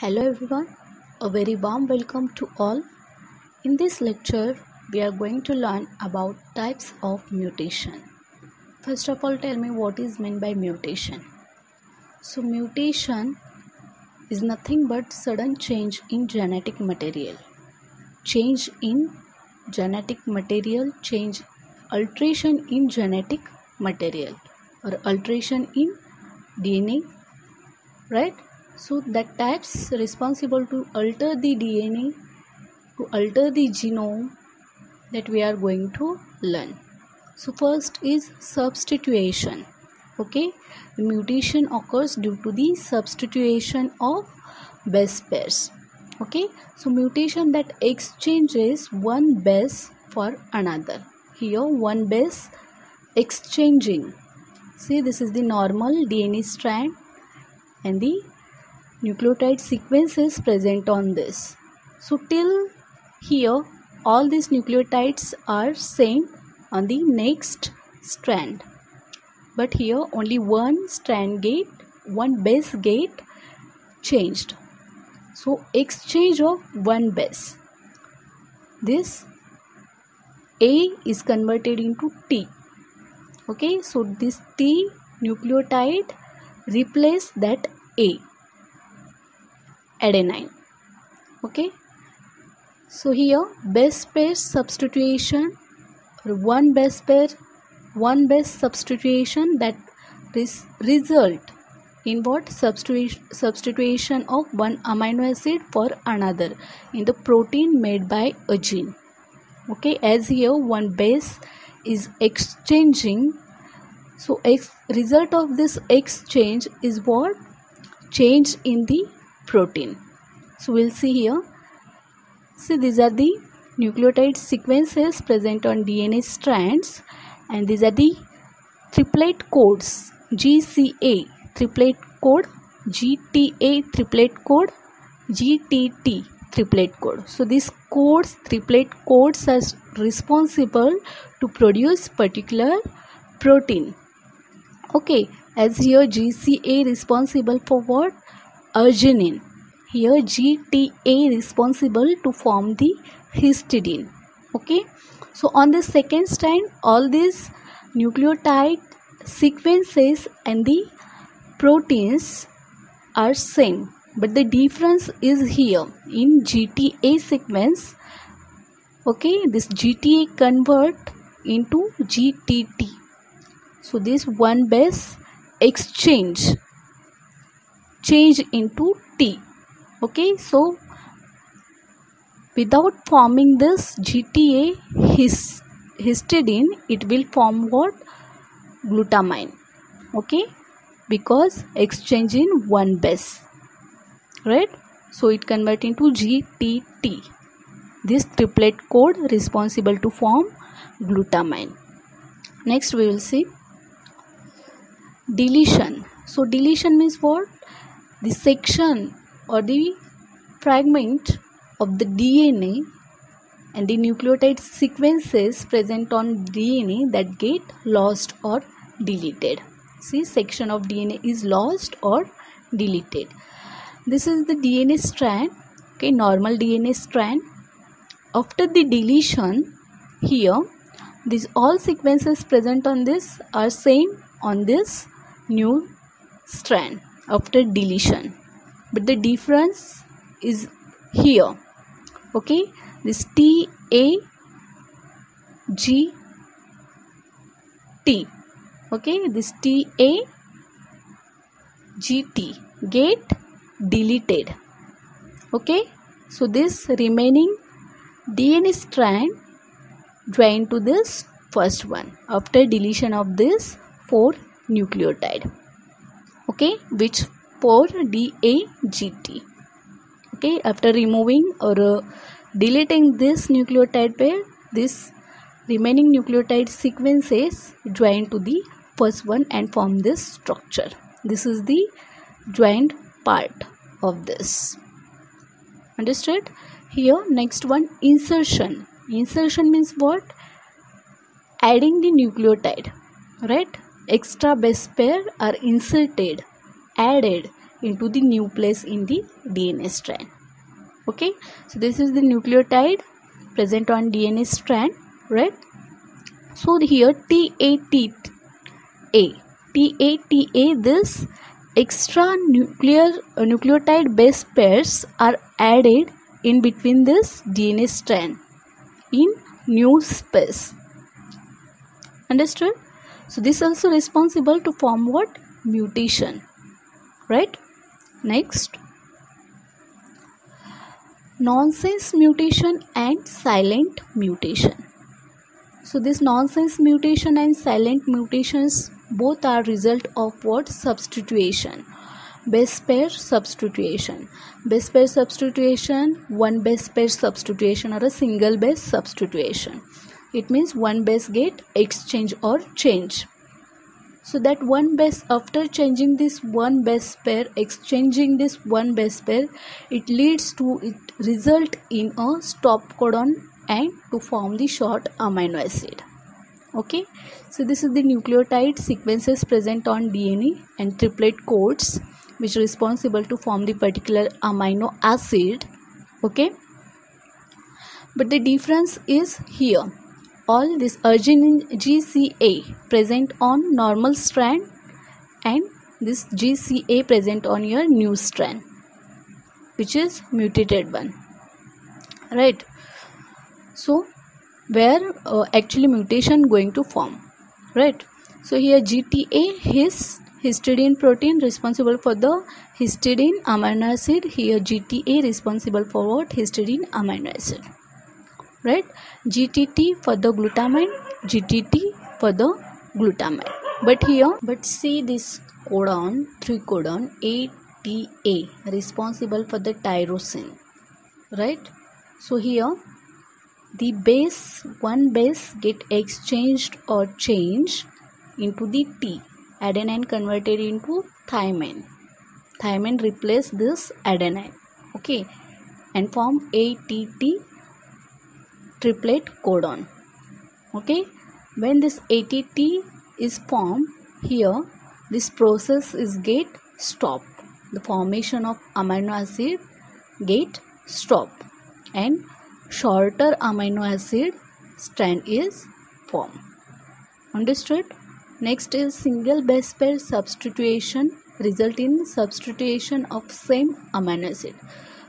Hello everyone, a very warm welcome to all. In this lecture, we are going to learn about types of mutation. First of all, tell me what is meant by mutation. So mutation is nothing but sudden change in genetic material. Change in genetic material, alteration in genetic material or alteration in DNA, right? So that types responsible to alter the DNA, to alter the genome that we are going to learn. So first is substitution. Okay, the mutation occurs due to the substitution of base pairs. Okay, so mutation that exchanges one base for another. Here one base exchanging. See, this is the normal DNA strand and the nucleotide sequences present on this. So till here all these nucleotides are same on the next strand, but here only one base get changed. So exchange of one base, this A is converted into T. Okay, so this T nucleotide replace that A, adenine. Okay, so here base pair substitution or one base substitution that result in what? Substitution of one amino acid for another in the protein made by a gene. Okay, as here one base is exchanging, so result of this exchange is what? Change in the protein. So we'll see here. See, these are the nucleotide sequences present on DNA strands, and these are the triplet codes: GCA triplet code, GTA triplet code, GTT triplet code. So these codes, triplet codes, are responsible to produce particular protein. Okay, as here GCA responsible for what? Arginine. Here GTA responsible to form the histidine. Okay, so on the second strand all these nucleotide sequences and the proteins are same, but the difference is here in GTA sequence. Okay, this GTA convert into GTT. So this one base change into T. Okay, so without forming this GTA histidine, it will form what? Glutamine. Okay, because exchange in one base, right? So it convert into GTT. This triplet code responsible to form glutamine. Next we will see deletion. So deletion means what? The section or the fragment of the DNA and the nucleotide sequences present on DNA that get lost or deleted. See, section of DNA is lost or deleted. This is the DNA strand. Okay, normal DNA strand. After the deletion, here these all sequences present on this are same on this new strand after deletion, but the difference is here. Okay, this TAGT. Okay, this TAGT get deleted. Okay, so this remaining DNA strand join to this first one after deletion of this 4 nucleotide. Okay, which 4-DAGT. Okay, after removing or deleting this nucleotide pair, this remaining nucleotide sequences join to the first one and form this structure. This is the joined part of this. Understood? Here next one, insertion. Insertion means what? Adding the nucleotide, right? Extra base pair are inserted, added into the new place in the DNA strand. Okay, so this is the nucleotide present on DNA strand, right? So here TATA, this extra nucleotide base pairs are added in between this DNA strand in new space. Understood? So this also responsible to form what? Mutation, right? Next, nonsense mutation and silent mutation. So this nonsense mutation and silent mutations both are result of what? Substitution. Base pair substitution. Base pair substitution, one base pair substitution, or a single base substitution. It means one base get exchange or change. So that one base, after changing this one base pair, exchanging this one base pair, it result in a stop codon and to form the short amino acid. Okay, so this is the nucleotide sequences present on DNA and triplet codes which are responsible to form the particular amino acid. Okay, but the difference is here. All this arginine GCA present on normal strand and this GCA present on your new strand, which is mutated one, right? So where actually mutation going to form, right? So here GTA, his histidine protein responsible for the histidine amino acid. Here GTA responsible for what? Histidine amino acid, right? GTT for the glutamine, GTT for the glutamine. But see this codon, 3 codon ATA responsible for the tyrosine, right? So here the base, one base get exchanged or changed into the T, adenine converted into thymine. Thymine replace this adenine, okay, and form ATT triplet codon. Okay, when this ATT is formed, here this process is get stopped. The formation of amino acid get stopped and shorter amino acid strand is formed. Understood? Next is single base pair substitution result in substitution of same amino acid.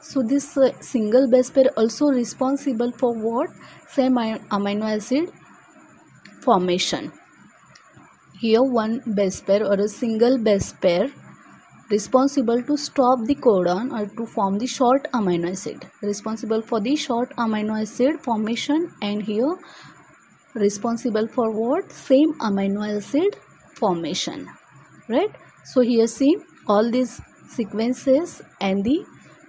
So this single base pair also responsible for what? Same amino acid formation. Here one base pair or a single base pair responsible to stop the codon or to form the short amino acid, responsible for the short amino acid formation, and here responsible for what? Same amino acid formation, right? So here see all these sequences and the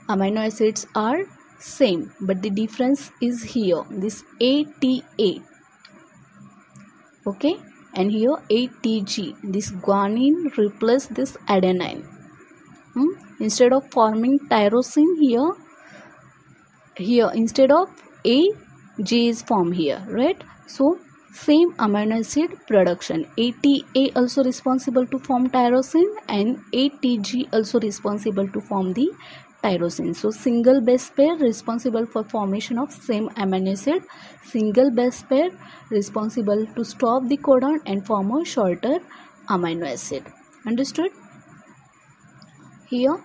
amino acids are same, but the difference is here this ATA, okay, and here ATG, this guanine replace this adenine. Instead of forming tyrosine, here instead of A, G is formed here, right? So same amino acid production. ATA also responsible to form tyrosine and ATG also responsible to form the tyrosine. So single base pair responsible for formation of same amino acid, single base pair responsible to stop the codon and form a shorter amino acid. Understood? Here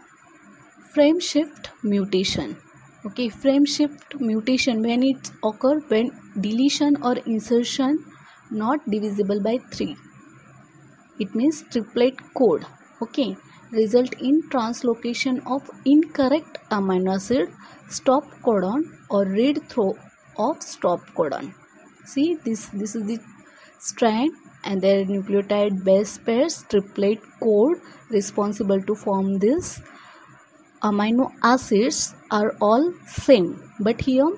frame shift mutation. Okay, frame shift mutation when it occur when deletion or insertion not divisible by 3. It means triplet code. Okay, result in translocation of incorrect amino acid, stop codon or read through of stop codon. See this is the strand and their nucleotide base pairs triplet code responsible to form this amino acids are all same, but here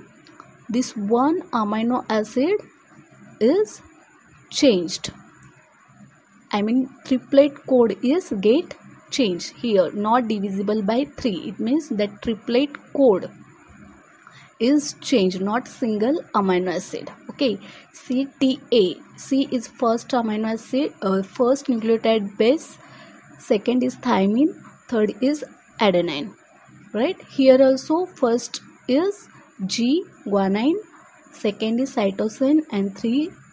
this one amino acid is changed. I mean triplet code is get changed here, not divisible by 3. It means that triplet code is changed, not single amino acid. Okay, CTA, C is first amino acid, first nucleotide base, second is thymine, third is adenine, right? Here also first is G, guanine, second is cytosine, and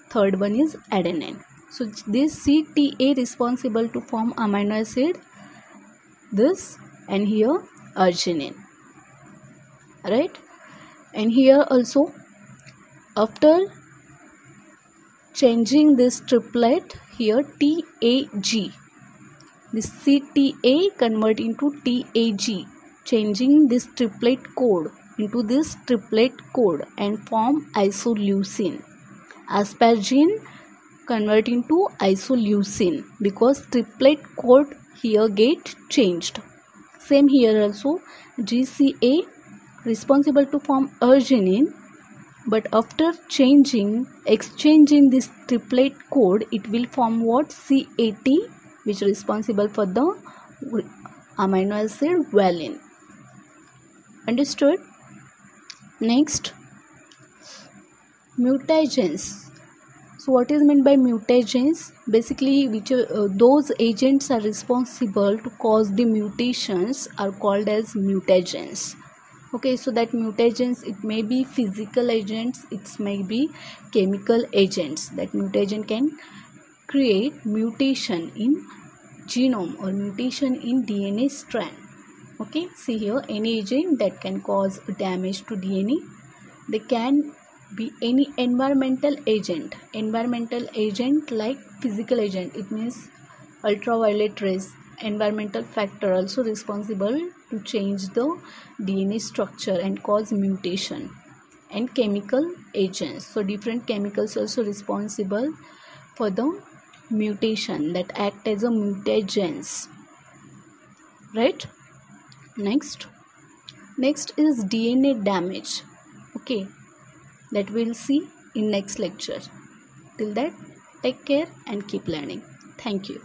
third one is adenine. So this CTA responsible to form amino acid, this, and here arginine, right? And here also after changing this triplet, here TAG, this CTA convert into TAG, changing this triplet code into this triplet code and form isoleucine. Asparagine convert into isoleucine because triplet code here get changed. Same here also, GCA responsible to form arginine, but after exchanging this triplet code, it will form what? CAT, which is responsible for the amino acid valine. Understood? Next, mutagens. So what is meant by mutagens? Basically, those agents are responsible to cause the mutations are called as mutagens. Okay, so that mutagens, it may be physical agents, it may be chemical agents. That mutagen can create mutation in genome or mutation in DNA strand. Okay, see here, any agent that can cause damage to DNA. They can be any environmental agent like physical agent, it means ultraviolet rays, environmental factor also responsible to change the DNA structure and cause mutation, and chemical agents. So different chemicals also responsible for the mutation that act as a mutagens, right? Next is DNA damage. Okay, that we'll see in next lecture. Till that, take care and keep learning. Thank you.